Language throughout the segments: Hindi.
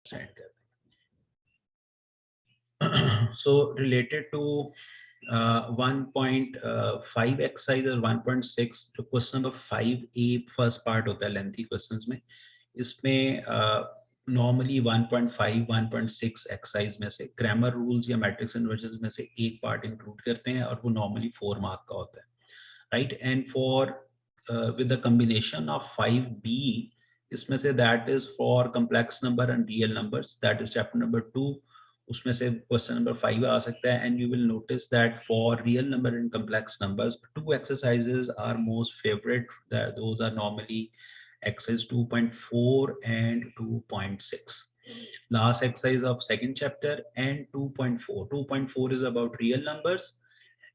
सेंड कर दें। So related to 1.5 exercise और 1.6 जो question number 5A first part होता है लेंथी क्वेश्चंस में, इसमें नॉर्मली 1.5 1.6 एक्सरसाइज में से ग्रामर रूल्स या मैट्रिक्स इन्वर्जन में से एक पार्ट इंक्लूड करते हैं और वो नॉर्मली 4 मार्क का होता है, right. And for with the combination of 5B, इसमें say that is for complex number and real numbers, that is chapter number 2, उसमें से क्वेश्चन नंबर 5 आ सकता है। And you will notice that for real number and complex numbers 2 exercises are most favorite, that those are normally exercise 2.4 and 2.6, last exercise of second chapter. And 2.4 is about real numbers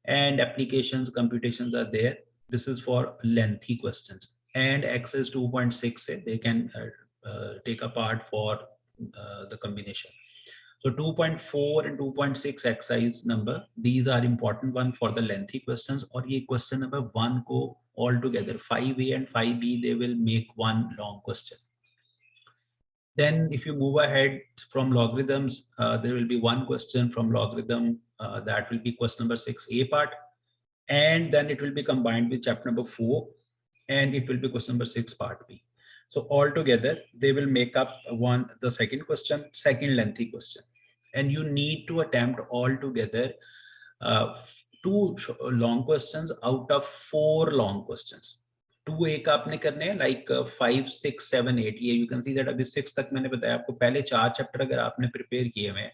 and applications, computations are there. This is for lengthy questions. And exercise 2.6 they can take a part for the combination. So 2.4 and 2.6 exercise number, these are important one for the lengthy questions. और ये question number 1 को all together 5A and 5B they will make one long question. Then if you move ahead from logarithms, there will be one question from logarithm, that will be question number 6A part, and then it will be combined with chapter number 4, and it will be question number 6 part B. So altogether they will make up the second question, second lengthy question, and you need to attempt altogether 2 long questions out of 4 long questions. 2 एक आपने करने हैं like 5 6 7 8, ये you can see that अभी 6 तक मैंने बताया आपको, पहले 4 चैप्टर अगर आपने प्रिपेयर किए हुए हैं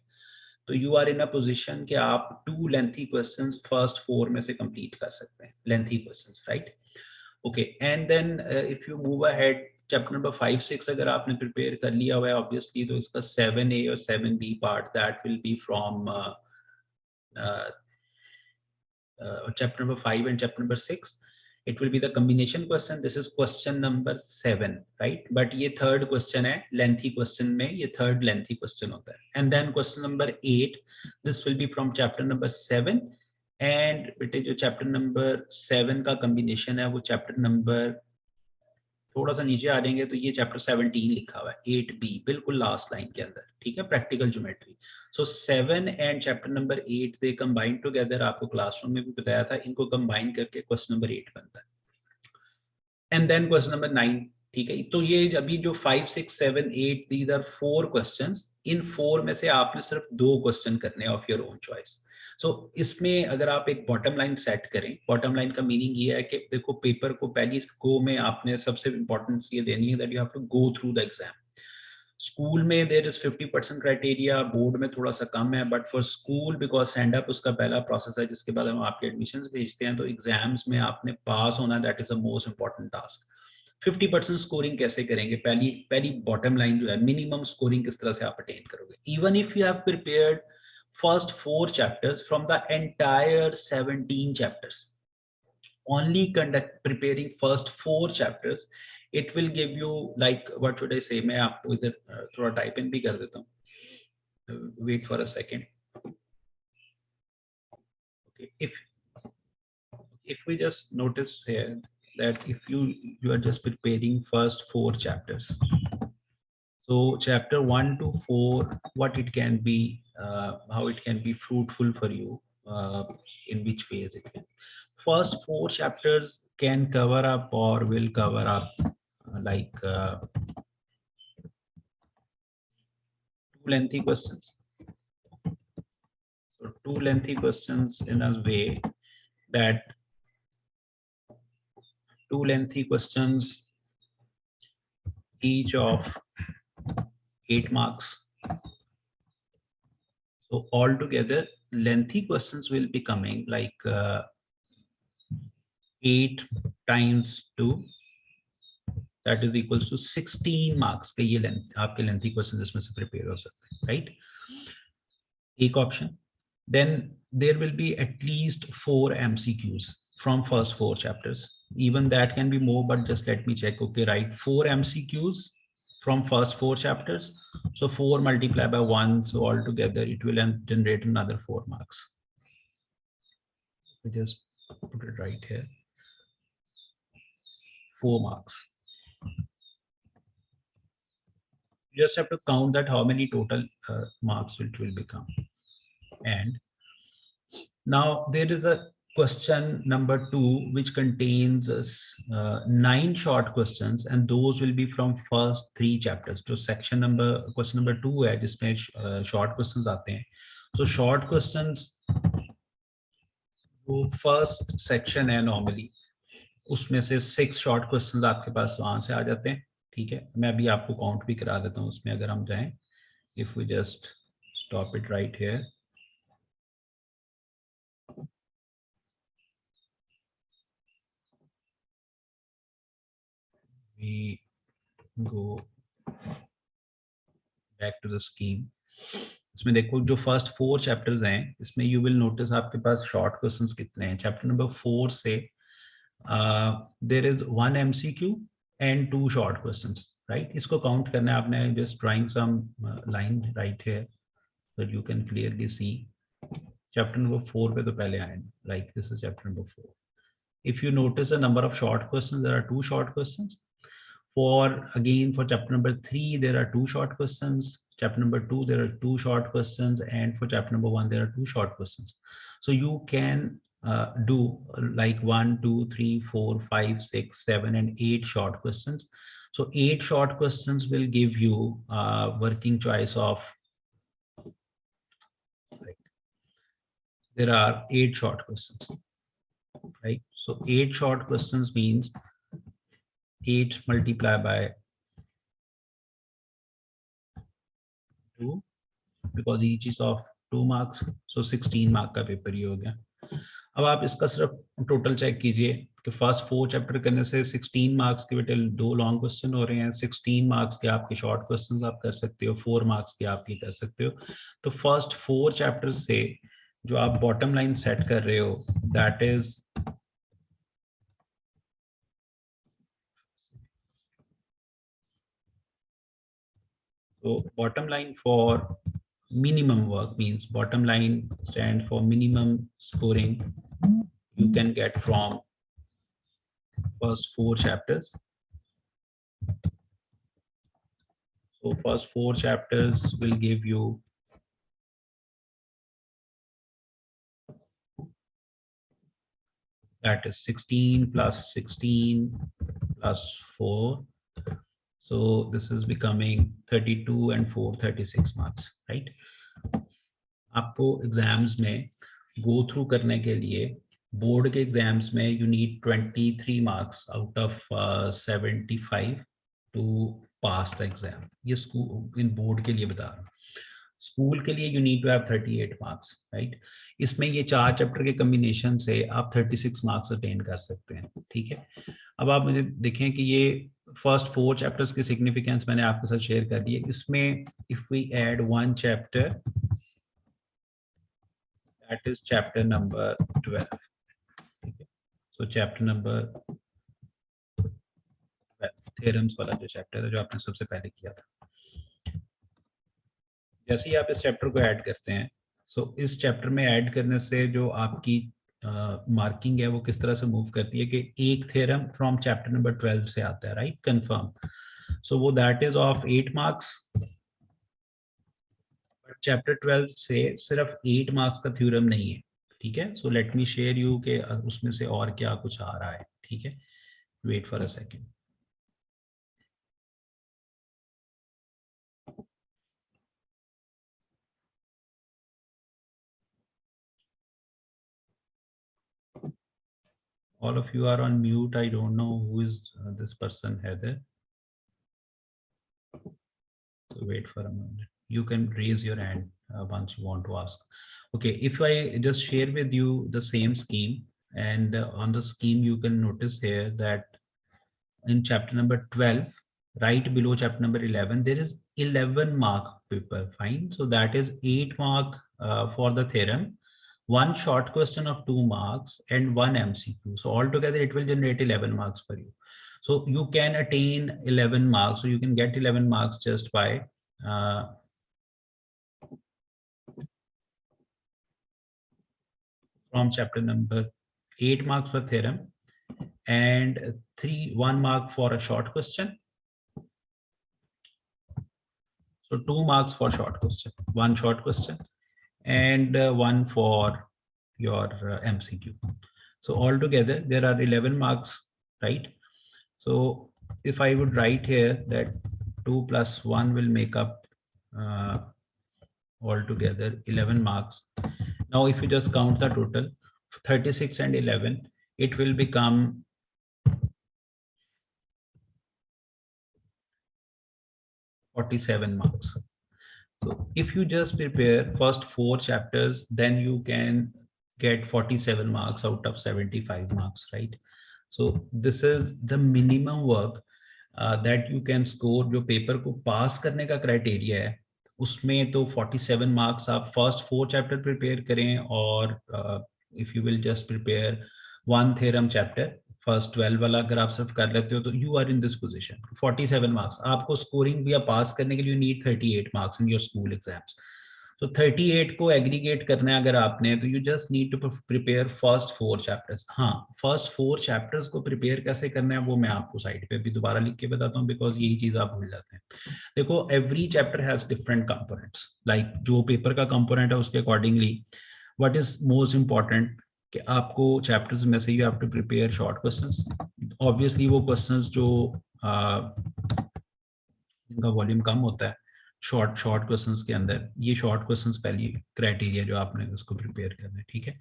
तो you are in a position कि आप 2 लेंथी क्वेश्चंस फर्स्ट 4 में से कंप्लीट कर सकते हैं, lengthy questions, right. Okay, and then if you move ahead chapter number 5 6 अगर आपने प्रिपेयर कर लिया हुआ है ऑब्वियसली, तो इसका 7A और 7B part that will be from chapter number 5 and chapter number 6. It will be the combination question. This is question number 7, right? But ये third question है, lengthy question में ये third lengthy question होता है. And then question number 8, this will be from chapter number 7. And बेटे जो chapter number 7 का combination है वो chapter number थोड़ा सा नीचे आ जाएंगे तो ये चैप्टर 17 लिखा हुआ है 8B, बिल्कुल लास्ट लाइन के अंदर, ठीक है, practical geometry. So 7 and chapter number 8 they combine together, आपको क्लासरूम में भी बताया था, इनको कंबाइन करके क्वेश्चन नंबर 8 बनता है। एंड देन क्वेश्चन नंबर 9, ठीक है। तो ये अभी जो 5 6 7 8 दीज आर 4 क्वेश्चंस, इन 4 में से आपने सिर्फ 2 क्वेश्चन करने हैं ऑफ योर ओन चॉइस। सो इसमें अगर आप एक बॉटम लाइन सेट करें, बॉटम लाइन का मीनिंग ये है कि देखो पेपर को पहली गो में आपने सबसे इंपॉर्टेंस ये देनी है that you have to go through the exam. School में देयर इज 50% क्राइटेरिया, बोर्ड में थोड़ा सा कम है, but for school because stand up उसका पहला प्रोसेस है जिसके बाद हम आपके एडमिशंस भेजते हैं, तो एग्जाम्स में आपने पास होना, that is the most important task. 50% scoring कैसे करेंगे, पहली पहली बॉटम लाइन जो है, मिनिमम स्कोरिंग किस तरह से आप अटेन करोगे। Even if you have prepared first 4 chapters from the entire 17 chapters, only preparing first 4 chapters, it will give you like what should I say, मैं आपको इधर थोड़ा टाइप इन भी कर देता हूँ, wait for a second. Okay, if we just notice here that if you are just preparing first 4 chapters, so chapter 1 to 4, what it can be, how it can be fruitful for you, in which ways it can. First 4 chapters can cover up or will cover up like 2 lengthy questions. So 2 lengthy questions in a way that 2 lengthy questions each of 8 marks. So altogether lengthy questions will be coming like 8 times 2, that is equals to 16 marks के ये लेंथ आपके लेंथी क्वेश्चन इसमें से प्रिपेयर हो सकते हैं, राइट। एक option, then there will be at least 4 MCQs from first 4 chapters, even that can be more, but just let me check. Okay, right, 4 MCQs from first 4 chapters, so 4 multiplied by 1, so altogether it will generate another 4 marks. We just put it right here, 4 marks. You just have to count that how many total marks it will become. And now there is a question number 2 which contains 9 short questions, and those will be from first 3 chapters. So question number 2 है जिसमें short questions आते हैं. So short questions वो फर्स्ट सेक्शन है नॉर्मली, उसमें से 6 शॉर्ट क्वेश्चंस आपके पास वहां से आ जाते हैं. ठीक है, मैं अभी आपको काउंट भी करा देता हूँ उसमें. अगर हम जाएं, if we just stop it right here, we go back to the scheme. इसमें देखो जो फर्स्ट 4 चैप्टर्स हैं इसमें यू विल नोटिस आपके पास शॉर्ट क्वेश्चंस कितने हैं. चैप्टर नंबर 4 से there is 1 MCQ and 2 short questions, right. इसको काउंट करना है आपने. Just drawing some line right here so that you can clearly see. Chapter number 4 पे तो पहले आए, like this is chapter number 4. If you notice the number of short questions, there are 2 short questions. For chapter number 3 there are 2 short questions. Chapter number 2 there are 2 short questions, and for chapter number 1 there are 2 short questions. So you can do like 1 2 3 4 5 6 7 and 8 short questions. So 8 short questions will give you working choice of, there are 8 short questions, right? So 8 short questions means 8 multiplied by 2, because each is of 2 marks, so 16 mark का पेपर ही हो गया. अब आप इसका सिर्फ टोटल चेक कीजिए कि फर्स्ट 4 चैप्टर करने से 16 मार्क्स के बेटे 2 लॉन्ग क्वेश्चन हो रहे हैं, 16 मार्क्स के आपके शॉर्ट क्वेश्चंस आप कर सकते हो, 4 मार्क्स के आप ये कर सकते हो. तो फर्स्ट 4 चैप्टर्स से जो आप बॉटम लाइन सेट कर रहे हो, that is so bottom line for minimum work means bottom line stand for minimum scoring you can get from first 4 chapters. So first 4 chapters will give you that is 16 plus 16 plus 4. So this is becoming 32 and 4 36 marks, right? आपको एग्जाम्स में गो थ्रू करने के लिए बोर्ड के एग्जाम्स में you need 23 marks out of 75 to pass the exam. ये स्कूल इन बोर्ड के लिए बता रहा हूँ. स्कूल के लिए you need to have 38 marks, right. इसमें ये 4 चैप्टर के कम्बिनेशन से आप 36 मार्क्स अटेन कर सकते हैं. ठीक है, अब आप मुझे देखें कि ये फर्स्ट 4 चैप्टर्स की सिग्निफिकेंस मैंने आपके साथ शेयर कर दी है. इसमें if we add 1 chapter, that is chapter number 12. Okay. So chapter number 12 theorems वाला जो चैप्टर है जो आपने सबसे पहले किया था. जैसे ही आप इस चैप्टर को ऐड करते हैं, सो इस चैप्टर में ऐड करने से जो आपकी मार्किंग है वो किस तरह से मूव करती है कि एक थ्योरम फ्रॉम चैप्टर नंबर 12 से आता है, राइट, कंफर्म. सो वो that is of 8 marks. Chapter 12 से सिर्फ 8 मार्क्स का थ्योरम नहीं है. ठीक है, so let me share you के उसमें से और क्या कुछ आ रहा है. ठीक है, wait for a second. All of you are on mute. I don't know who is this person, Heather. So wait for a moment. You can raise your hand once you want to ask. Okay, if I just share with you the same scheme, and on the scheme you can notice here that in chapter number 12, right below chapter number 11, there is 11 mark paper. Fine. So that is 8 mark for the theorem, 1 short question of 2 marks, and 1 MCQ. So altogether it will generate 11 marks for you. So you can attain 11 marks. So you can get 11 marks just by from chapter number 8 marks for theorem, and 1 mark for a short question, So 2 marks for short question, 1 short question, and 1 for your MCQ. So altogether there are 11 marks, right? So if I would write here that 2 plus 1 will make up altogether 11 marks. Now if you just count the total 36 and 11, it will become 47 marks. So if you just prepare first 4 chapters, then you can get 47 marks out of 75 marks, right? So this is the minimum work that you can score. जो पेपर को पास करने का क्राइटेरिया है उसमें तो 47 मार्क्स आप फर्स्ट 4 चैप्टर प्रिपेयर करें, और if you will just prepare 1 theorem chapter first 12 वाला अगर आप सिर्फ कर लेते हो तो you are in this position 47 marks आपको स्कोरिंग या पास करने के लिए need 38 marks in your school exams. तो 38 को एग्रीगेट करना है अगर आपने, तो you just need to prepare first 4 chapters. हाँ, फर्स्ट 4 चैप्टर्स को प्रिपेयर कैसे करना है वो मैं आपको साइड पे भी दोबारा लिख के बताता हूँ, बिकॉज यही चीज आप भूल जाते हैं. देखो, every chapter has different components. Like जो पेपर का कंपोनेंट है उसके accordingly what is most important कि आपको चैप्टर्स में से you have to prepare short questions. Obviously वो क्वेश्चंस जो इनका वॉल्यूम कम होता है शॉर्ट क्वेश्चंस के अंदर, ये शॉर्ट क्वेश्चंस पहली क्राइटेरिया जो आपने उसको प्रिपेयर करना है, ठीक है.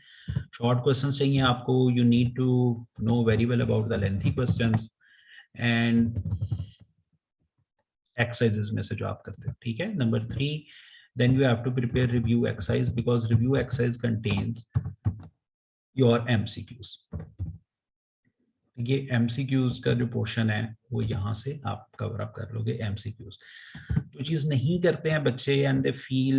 शॉर्ट क्वेश्चंस चाहिए आपको. You need to know very well about the lengthy questions and exercises में से जो आप करते हो, ठीक है. Number 3, then you have to prepare review exercise because review exercise contains your MCQs. ये MCQs का जो पोर्शन है वो यहाँ से आप कवर अप कर लोगे. MCQs जो चीज नहीं करते हैं बच्चे and they feel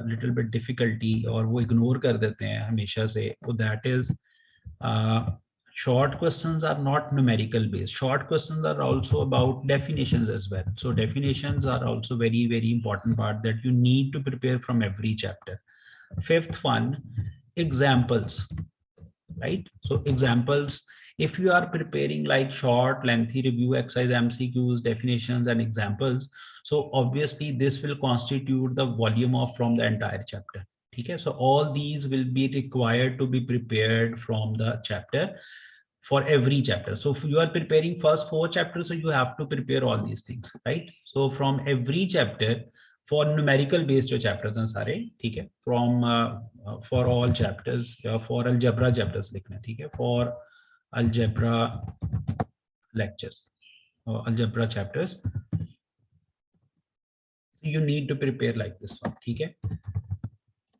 little bit difficulty और वो इग्नोर कर देते हैं हमेशा से, वो that is short questions are not numerical based. Short questions are also about definitions as well. So definitions are also very, very important part that you need to prepare from every chapter. 5th one, examples, right? So examples, if you are preparing like short, lengthy review exercise, MCQs, definitions and examples, so obviously this will constitute the volume of from the entire chapter. Okay, so all these will be required to be prepared from the chapter for every chapter. So if you are preparing first 4 chapters, so you have to prepare all these things, right? So from every chapter, for numerical based जो chapters हैं सारे, ठीक है, from for all chapters या for algebra chapters लिखना, ठीक है, for algebra lectures or algebra chapters, you need to prepare like this one, ठीक है.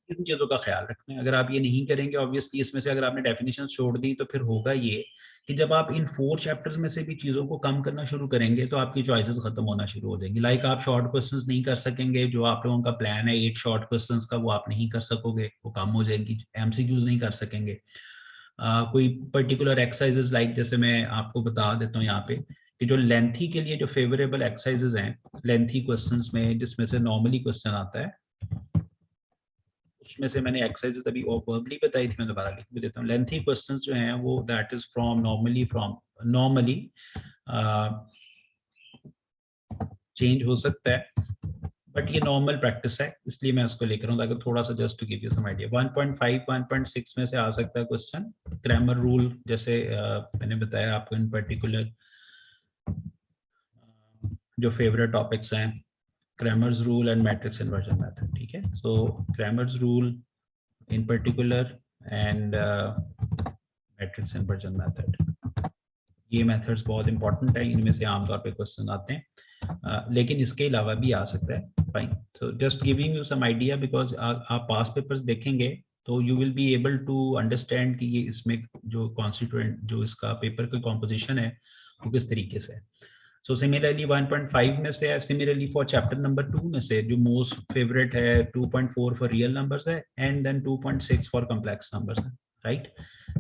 इन चीजों का ख्याल रखना है. अगर आप ये नहीं करेंगे ऑब्वियसली इसमें से अगर आपने डेफिनेशन छोड़ दी तो फिर होगा ये कि जब आप इन 4 चैप्टर्स में से भी चीजों को कम करना शुरू करेंगे तो आपकी चॉइसेस खत्म होना शुरू हो जाएंगी. लाइक आप शॉर्ट क्वेश्चंस नहीं कर सकेंगे, जो आप लोगों का प्लान है 8 शॉर्ट क्वेश्चंस का वो आप नहीं कर सकोगे, वो कम हो जाएंगी. एमसीक्यूज नहीं कर सकेंगे. कोई पर्टिकुलर एक्सरसाइजेस लाइक जैसे मैं आपको बता देता हूँ यहाँ पे कि जो लेंथी के लिए जो फेवरेबल एक्सरसाइजेस हैं लेंथी क्वेश्चंस में, जिसमें से नॉर्मली क्वेश्चन आता है, उसमें से मैंने एक्सरसाइजेस अभी वर्बली बताई थी, मैं दोबारा लिख भी देता हूँ. लेंथी क्वेश्चंस जो हैं वो that is from normally change हो सकता है बट ये नॉर्मल प्रैक्टिस है इसलिए मैं उसको लेकर हूँ ताकि थोड़ा सा just to give you some idea. 1.5 1.6 में से आ सकता है क्वेश्चन. ग्रामर रूल जैसे मैंने बताया आपको इन पर्टिकुलर जो फेवरेट टॉपिक्स हैं, Cramer's rule and matrix inversion method, ठीक है. So Cramer's rule in particular and matrix inversion method, ये मेथड्स बहुत इंपॉर्टेंट है, इनमें से आमतौर पे क्वेश्चन आते हैं, लेकिन इसके अलावा भी आ सकता है. Fine, so just giving you some idea because आप पास पेपर्स देखेंगे तो you will be able to understand कि ये इसमें जो कॉन्स्टिट्यूएंट जो इसका पेपर की कॉम्पोजिशन है वो किस तरीके से है. So similarly 1.5 में से, similarly for chapter number 2 में से जो most favorite है 2.4 for real numbers है and then 2.6 for complex numbers है, right?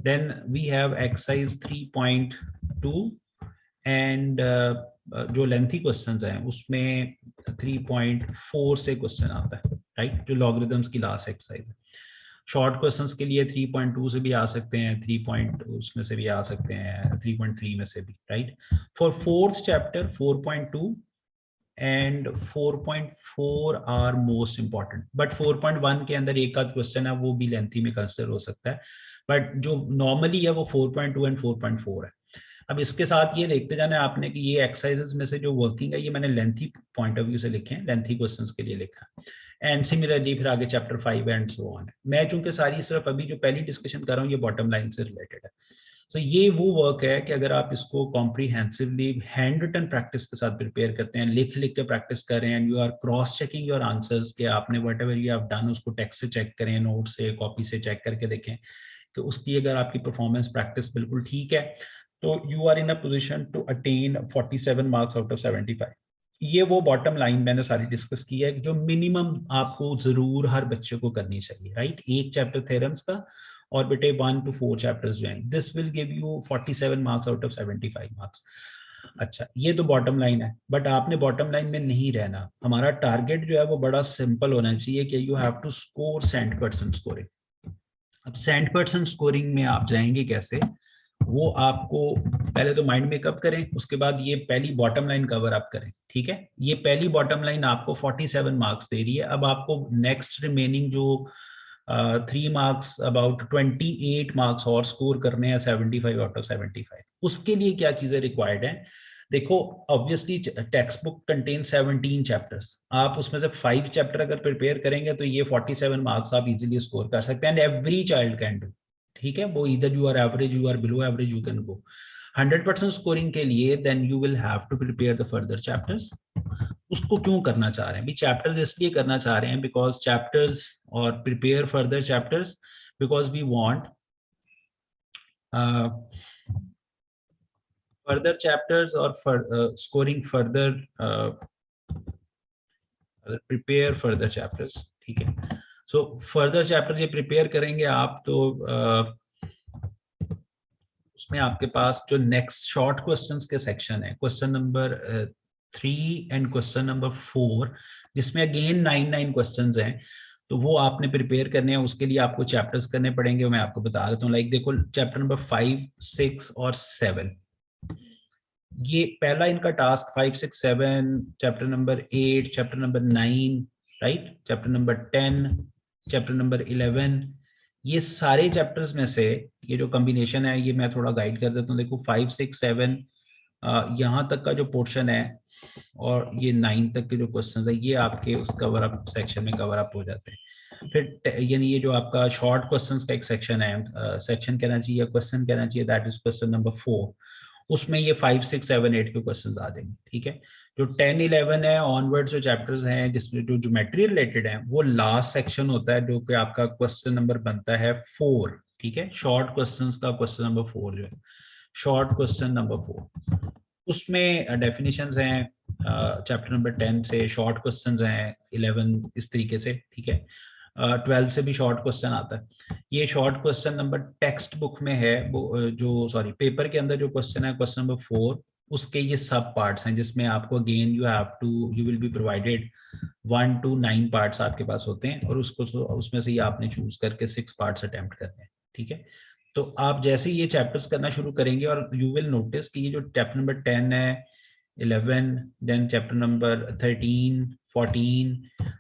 Then we have exercise 3.2 and जो lengthy questions हैं उसमें 3.4 से question आता है, right? जो logarithms की last exercise है. शॉर्ट क्वेश्चंस के लिए 3.2 से भी आ सकते हैं, 3 उसमें से भी आ सकते हैं, 3.3 में से भी, right. For 4th chapter 4.2 and 4.4 are most important, but 4.1 के अंदर एक आध क्वेश्चन है वो भी लेंथी में कंसिडर हो सकता है, बट जो नॉर्मली है वो 4.2 एंड 4.4 है। अब इसके साथ ये देखते जाना आपने कि ये एक्सरसाइजेस में से जो वर्किंग है ये मैंने लेंथी पॉइंट ऑफ व्यू से लिखे हैं, लेंथी क्वेश्चंस के लिए लिखा है। एंड सिमिलरली फिर आगे चैप्टर 5 एंड सो ऑन है। मैं चूंकि सारी सिर्फ अभी जो पहली डिस्कशन कर रहा हूँ ये बॉटम लाइन से रिलेटेड है। तो ये वो वर्क है कि अगर आप इसको कॉम्प्रीहेंसिवली हैंड रिटन प्रैक्टिस के साथ प्रिपेयर करते हैं, लिख लिख के प्रैक्टिस कर रहे हैं, and you are cross checking your answers कि आपने whatever you have done उसको टेक्स्ट से चेक करें, नोट से, कॉपी से चेक करके देखें कि उसकी अगर आपकी परफॉर्मेंस प्रैक्टिस बिल्कुल ठीक है तो you are in a position to attain 47 marks out of 75। ये वो बॉटम लाइन मैंने सारी डिस्कस की है जो मिनिमम आपको जरूर हर बच्चे को करनी चाहिए, राइट। एक चैप्टर थ्योरम्स का और बेटे 1 to 4 चैप्टर्स जो हैं, this will give you 47 marks out of 75 marks. अच्छा, ये तो बॉटम लाइन है, बट आपने बॉटम लाइन में नहीं रहना। हमारा टारगेट जो है वो बड़ा सिंपल होना चाहिए कि you have to score 100% scoring. अब 100% स्कोरिंग में आप जाएंगे कैसे, वो आपको पहले तो माइंड मेकअप करें, उसके बाद ये पहली बॉटम लाइन कवर अप करें, ठीक है। ये पहली बॉटम लाइन आपको 47 मार्क्स दे रही है। अब आपको नेक्स्ट रिमेनिंग जो 3 मार्क्स, अबाउट 28 मार्क्स और स्कोर करने हैं 75 आउट ऑफ 75। उसके लिए क्या चीजें रिक्वायर्ड हैं, देखो obviously text book contain 17 chapters, आप उसमें से 5 चैप्टर अगर प्रिपेयर करेंगे तो ये 47 मार्क्स आप इजीली स्कोर कर सकते हैं, and every child can do, ठीक है। वो इधर you are average, you are below average, you can go 100% scoring के लिए। Then you will have to prepare the further chapters. उसको क्यों करना चाह रहे हैं भी, चैप्टर्स इसलिए करना चाह रहे हैं बिकॉज चैप्टर्स, और prepare further chapters because we want further chapters or for scoring further prepare further chapters, ठीक है। सो फर्दर चैप्टर ये प्रिपेयर करेंगे आप तो उसमें आपके पास जो नेक्स्ट शॉर्ट क्वेश्चंस के सेक्शन है, question number 3 and question number 4, जिसमें अगेन 9 क्वेश्चंस हैं, तो वो आपने प्रिपेयर करने हैं। उसके लिए आपको चैप्टर्स करने पड़ेंगे, मैं आपको बता देता हूँ। लाइक देखो चैप्टर नंबर 5, 6 और 7, ये पहला इनका task 5, 6, 7, chapter number 8, chapter number 9, right, chapter number 10, chapter number 11, ये सारे चैप्टर्स में से ये जो कॉम्बिनेशन है ये मैं थोड़ा गाइड कर देता हूँ। देखो 5, 6, 7 यहाँ तक का जो पोर्शन है और ये 9 तक के जो क्वेश्चन है ये आपके उस कवर अप सेक्शन में कवर अप हो जाते हैं। फिर यानी ये जो आपका शॉर्ट क्वेश्चंस का एक सेक्शन है, सेक्शन कहना चाहिए, क्वेश्चन कहना चाहिए, दैट इज क्वेश्चन नंबर 4, उसमें ये 5, 6, 7, 8 के क्वेश्चंस आ जाएंगे, ठीक है। जो 10, 11 है ऑनवर्ड्स जो चैप्टर्स हैं जिसमें जो ज्योमेट्री रिलेटेड है वो लास्ट सेक्शन होता है, जो कि आपका क्वेश्चन नंबर बनता है 4, ठीक है। शॉर्ट क्वेश्चंस का क्वेश्चन नंबर 4 जो है शॉर्ट क्वेश्चन नंबर 4, उसमें डेफिनेशंस हैं चैप्टर नंबर 10 से, शॉर्ट क्वेश्चंस हैं 11 इस तरीके से, ठीक है। 12 से भी शॉर्ट क्वेश्चन आता है। ये short question number text book में है, वो जो सॉरी पेपर के अंदर जो क्वेश्चन है क्वेश्चन नंबर 4, उसके ये सब पार्ट्स हैं जिसमें आपको again you will be provided 1 to 9 parts आपके पास होते हैं, और उसको उसमें से ही आपने चूज करके 6 पार्ट्स अटेम्प्ट करने हैं, ठीक है। तो आप जैसे ही ये चैप्टर्स करना शुरू करेंगे और यू विल नोटिस कि ये जो चैप्टर नंबर 10 है, 11, then chapter number 13, 14,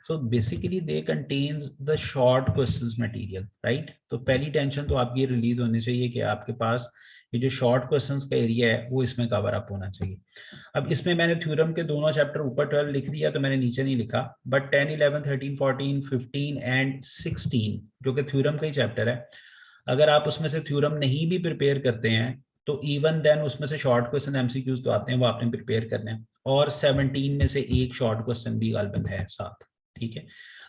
so basically they contains the short questions material, right। तो पहली टेंशन तो आपकी रिलीज होनी चाहिए कि आपके पास ये जो शॉर्ट क्वेश्चंस का एरिया है वो इसमें कवर अप होना चाहिए। अब इसमें मैंने थ्योरम के दोनों चैप्टर ऊपर 12 लिख दिया तो मैंने नीचे नहीं लिखा, बट 10, 11, 13, 14, 15 एंड 16 जो कि थ्योरम का ही चैप्टर है, अगर आप उसमें से थ्योरम नहीं भी प्रिपेयर करते हैं तो इवन देन उसमें से शॉर्ट क्वेश्चन एमसीक्यूज तो आते हैं, वो आपने प्रिपेयर करने हैं, और 17 में से एक शॉर्ट क्वेश्चन भी गालबन है साथ, ठीक है।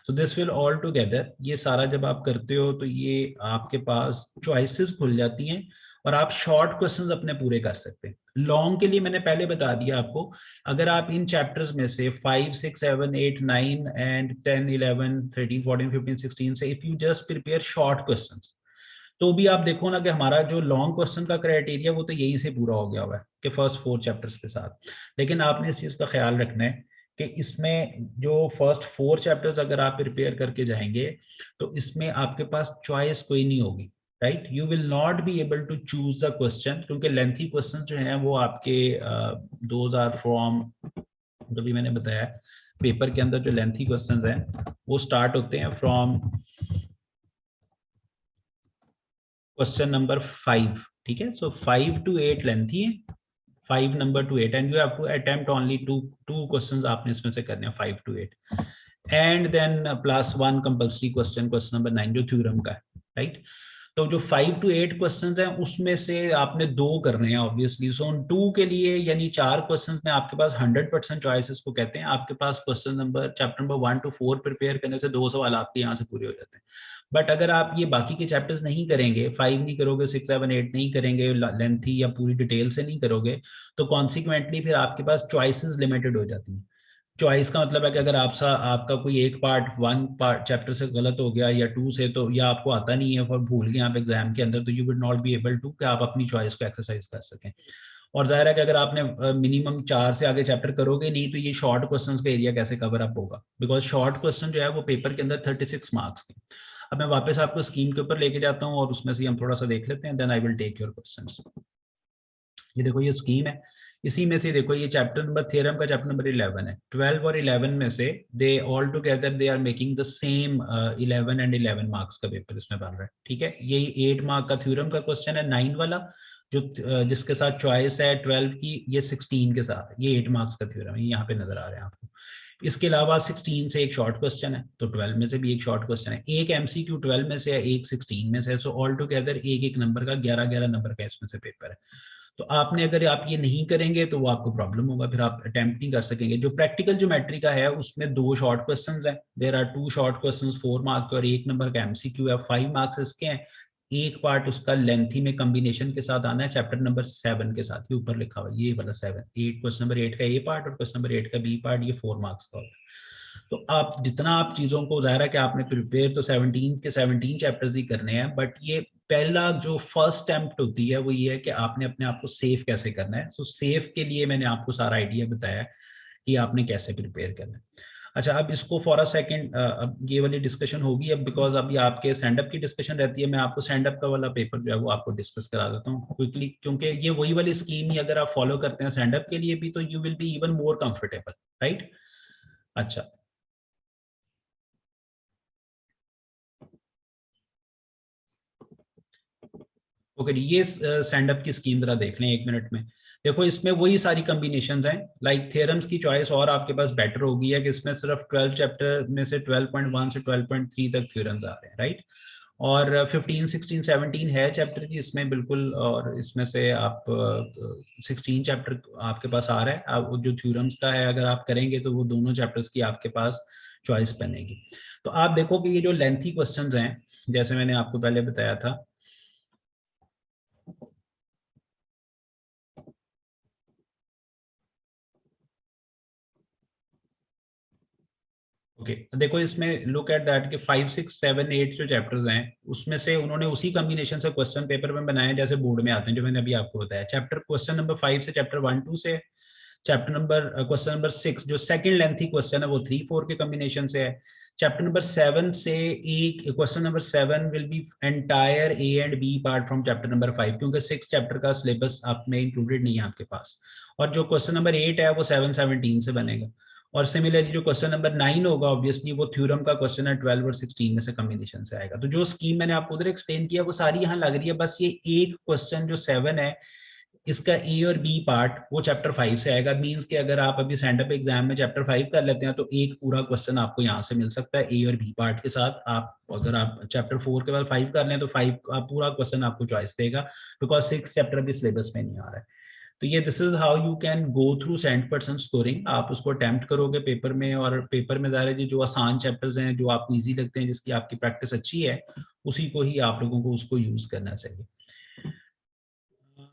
तो दिस विल ऑल टुगेदर, ये सारा जब आप करते हो तो ये आपके पास चॉइसेस खुल जाती हैं और आप शॉर्ट क्वेश्चंस अपने पूरे कर सकते हैं। लॉन्ग के लिए मैंने पहले बता दिया आपको, अगर आप इन चैप्टर्स में से 5, 6, 7, 8, 9 एंड 10, 11, 13, 14, 15, 16 से if you just prepare short questions, तो भी आप देखो ना कि हमारा जो लॉन्ग क्वेश्चन का क्राइटेरिया वो तो यही से पूरा हो गया हुआ है कि फर्स्ट 4 चैप्टर्स के साथ। लेकिन आपने इस चीज का ख्याल रखना है कि इसमें जो फर्स्ट 4 चैप्टर्स अगर आप प्रिपेयर करके जाएंगे तो इसमें आपके पास चॉइस कोई नहीं होगी, right. You will not be able to choose the question, क्योंकि लेंथी क्वेश्चन जो हैं वो आपके दोज आर फ्रॉम जो भी मैंने बताया, पेपर के अंदर जो लेंथी क्वेश्चंस हैं वो स्टार्ट होते हैं फ्रॉम क्वेश्चन नंबर 5, ठीक है। सो 5 to 8 लेंथी है, 5 number to 8, and you have to attempt only two questions आपने इसमें से करने हैं 5 to 8, and then plus 1 compulsory question, question number 9 जो थ्योरम का है, राइट। तो जो 5 to 8 क्वेश्चंस हैं उसमें से आपने 2 करने हैं ऑब्वियसली। सो उन 2 के लिए यानी 4 क्वेश्चंस में आपके पास 100% चॉइसेस को कहते हैं। आपके पास question number chapter number 1 to 4 prepare करने से 2 सवाल आपके यहाँ से पूरे हो जाते हैं। बट अगर आप ये बाकी के चैप्टर्स नहीं करेंगे, 5 नहीं करोगे, 6 7 8 नहीं करेंगे, लेंथी या पूरी डिटेल से नहीं करोगे, तो कॉन्सिक्वेंटली फिर आपके पास चॉइसेस लिमिटेड हो जाती हैं। चॉइस का मतलब है कि अगर आपका कोई एक पार्ट 1 पार्ट चैप्टर से गलत हो गया या 2 से, तो या आपको आता नहीं है और भूल गए आप एग्जाम के अंदर, तो you would not be able to कि आप अपनी चॉइस को एक्सरसाइज कर सकें। और जाहिर है कि अगर आपने मिनिमम 4 से आगे चैप्टर करोगे नहीं, तो ये शॉर्ट क्वेश्चंस का एरिया कैसे कवर अप होगा, बिकॉज शॉर्ट क्वेश्चन जो है वो पेपर के अंदर 36 मार्क्स के। अब मैं वापस आपको स्कीम के ऊपर लेके जाता हूँ और उसमें से हम थोड़ा सा देख लेते हैं, then I will take your questions. ये देखो ये स्कीम है, इसी में से देखो ये चैप्टर नंबर थ्योरम का चैप्टर नंबर 11 है। 12 और 11 में से they all together they are making the same 11 and 11 marks का पेपर इसमें बन रहा है, ठीक है। यही 8 मार्क का थ्योरम का क्वेश्चन है, 9 वाला जो जिसके साथ चॉइस है 12 की, ये 16 के साथ, ये 8 मार्क्स का थ्योरम है, यहाँ पे नजर आ रहे हैं आपको। इसके अलावा 16 से एक शॉर्ट क्वेश्चन है, तो 12 में से भी एक शॉर्ट क्वेश्चन है, एक एमसीक्यू 12 में से है, एक 16 में से है। सो ऑल टुगेदर एक एक नंबर का 11 नंबर का इसमें से पेपर है। तो आपने अगर आप ये नहीं करेंगे तो वो आपको प्रॉब्लम होगा, फिर आप अटेम्प्ट नहीं कर सकेंगे। जो प्रैक्टिकल ज्योमेट्री का है उसमें 2 शॉर्ट क्वेश्चंस हैं, there are 2 short questions 4 marks और 1 नंबर का एमसीक्यू है, 5 मार्क्स इसके हैं। एक पार्ट उसका लेंथी में कॉम्बिनेशन के साथ आना है चैप्टर नंबर 7 के साथ, ये ऊपर लिखा हुआ ये वाला 7, 8 क्वेश्चन नंबर 8 का ए पार्ट और क्वेश्चन नंबर 8 का बी पार्ट, ये 4 मार्क्स का होता है। तो आप जितना आप चीजों को, जाहिर है कि आपने प्रिपेयर तो 17 के 17 चैप्टर्स ही करने हैं, बट ये पहला जो फर्स्ट अटेम्प्ट होती है वो ये है कि आपने अपने आप को सेफ कैसे करना है। सो सेफ के लिए मैंने आपको सारा आइडिया बताया कि आपने कैसे प्रिपेयर करना है। अच्छा, अब इसको फॉर अ सेकंड, अब ये वाली डिस्कशन होगी अब, बिकॉज अभी आपके स्टैंड अप की डिस्कशन रहती है, मैं आपको स्टैंड अप का वाला पेपर जो है वो आपको डिस्कस करा देता हूँ क्विकली, क्योंकि ये वही वाली स्कीम ही अगर आप फॉलो करते हैं स्टैंड अप के लिए भी, तो you will be even more comfortable, right. अच्छा, ओके, ये स्टैंड अप की स्कीम जरा देख लें 1 मिनट में। देखो इसमें वही सारी कॉम्बिनेशंस हैं, लाइक थ्योरम्स की चॉइस और आपके पास बेटर होगी है कि इसमें सिर्फ 12 चैप्टर में से 12.1 से 12.3 तक थ्योरम्स आ रहे हैं, राइट। और 15 16 17 है चैप्टर की इसमें बिल्कुल, और इसमें से आप 16 चैप्टर आपके पास आ रहा है। आप जो थ्योरम्स का है अगर आप करेंगे तो वो दोनों चैप्टर्स की आपके पास चॉइस बनेगी। तो आप देखो कि ये जो लेंथी क्वेश्चंस हैं, जैसे मैंने आपको पहले बताया था, ओके देखो इसमें लुक एट दैट कि 5 6 7 8 जो चैप्टर्स हैं उसमें से उन्होंने उसी कॉम्बिनेशन से क्वेश्चन पेपर में बनाए जैसे बोर्ड में आते हैं, जो मैंने अभी आपको बताया। चैप्टर क्वेश्चन नंबर 5 से चैप्टर 1 2 से, चैप्टर नंबर क्वेश्चन नंबर 6 जो सेकंड लेंथी क्वेश्चन है वो 3 4 के कॉम्बिनेशन से है। चैप्टर नंबर 7 से एक question number 7 will be entire A and B part from chapter number 5, क्योंकि 6 चैप्टर का सिलेबस आप में इंक्लूडेड नहीं है आपके पास। और जो क्वेश्चन नंबर 8 है वो 7 17 से बनेगा। और सिमिलरली जो क्वेश्चन नंबर 9 होगा ऑब्वियसली वो थ्योरम का क्वेश्चन है, 12 और 16 में से कॉम्बिनेशन से आएगा। तो जो स्कीम मैंने आपको उधर एक्सप्लेन किया वो सारी यहाँ लग रही है, बस ये एक क्वेश्चन जो 7 है इसका ए और बी पार्ट वो चैप्टर 5 से आएगा। मींस कि अगर आप अभी स्टैंड अप एग्जाम में चैप्टर 5 कर लेते हैं तो एक पूरा क्वेश्चन आपको यहाँ से मिल सकता है ए और बी पार्ट के साथ। आप अगर आप चैप्टर 4 के बाद 5 कर लें तो 5 का पूरा क्वेश्चन आपको चॉइस देगा, बिकॉज 6 चैप्टर अभी सिलेबस में नहीं आ रहा है। तो ये this is how you can go through 100% scoring. आप उसको अटेम्प्ट करोगे पेपर में, और पेपर में ज़ाहिर है जो आसान चैप्टर्स हैं जो आपको ईजी लगते हैं जिसकी आपकी प्रैक्टिस अच्छी है, उसी को ही आप लोगों को उसको यूज करना चाहिए।